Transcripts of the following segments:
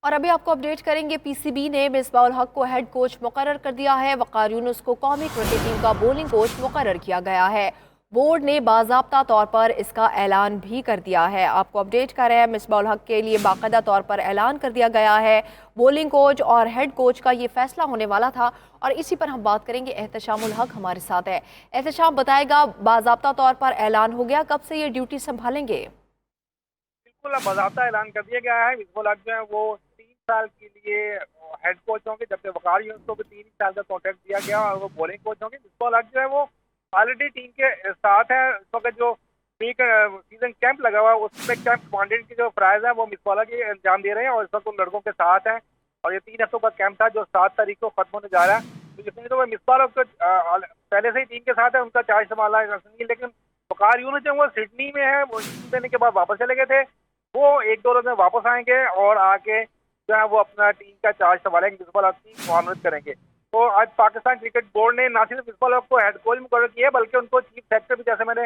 और अभी आपको अपडेट करेंगे, पीसीबी ने मिसबाह-उल हक को हेड कोच मुकर्रर कर दिया है। वक़ार यूनुस को कौमी क्रिकेट टीम का बॉलिंग कोच मुकर्रर किया गया है। बोर्ड ने बाज़ाब्ता तौर पर इसका ऐलान भी कर दिया है। आपको अपडेट कर रहे हैं, मिसबाह-उल हक के लिए बाकायदा तौर पर ऐलान कर दिया गया है। बॉलिंग कोच और हेड कोच का ये फैसला होने वाला था और इसी पर हम बात करेंगे। एहतशामुल हक हमारे साथ है। एहतशाम, बताएगा, बाज़ाब्ता तौर पर ऐलान हो गया, कब से ये ड्यूटी संभालेंगे? बिल्कुल, अब बाज़ाब्ता ऐलान कर दिया गया है। मिसबाह-उल हक जो है वो 3 साल के लिए हेड कोच होंगे, जबकि वक़ार यूनुस को भी 3 ही साल का कॉन्ट्रैक्ट दिया गया और वो बॉलिंग कोच होंगे। मिसबाह-उल हक जो है वो ऑलरेडी टीम के साथ है। इस वक़्त जो प्री सीज़न कैंप लगा हुआ है, उसमें कैंप कमांडेंट की जो फ़राइज़ है वो मिसबाह-उल हक ही अंजाम दे रहे हैं और इस वक़्त उन लड़कों के साथ हैं। और ये 3 हफ्तों का कैंप था जो 7 तारीख को ख़त्म होने जा रहा है। तो जिसमें तो मिसबाह-उल हक पहले से ही टीम के साथ है, उनका चार्ज संभाला है। लेकिन वक़ार यूनुस जो है वो सिडनी में है, वो देने के बाद वापस चले गए थे। वो 1-2 रोज में वापस आएंगे और आके जो है वो अपना टीम का चार्ज संभालेंगे, मिसबाह-उल हक की मुआवनत करेंगे। तो आज पाकिस्तान क्रिकेट बोर्ड ने ना सिर्फ मिसबाह-उल हक को हेड कोच मुकर्रर किया है, बल्कि उनको चीफ सेलेक्टर भी, जैसे मैंने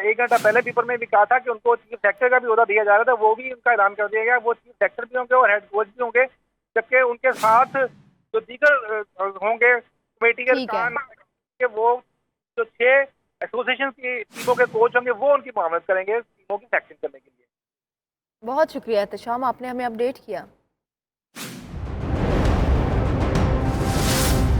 1 घंटा पहले पेपर में भी कहा था कि उनको चीफ सेलेक्टर का भी ओहदा दिया जा रहा था, वो भी उनका ऐलान कर दिया गया। वो चीफ सेलेक्टर भी होंगे और हेड कोच भी होंगे, जबकि उनके साथ जो दीगर होंगे कमेटी के ठीक है। अरकान के, वो जो 6 एसोसिएशन की टीमों के कोच होंगे वो उनकी मुआवनत करेंगे टीमों की सेलेक्शन करने के लिए। बहुत शुक्रिया एहतशाम, आपने हमें अपडेट किया।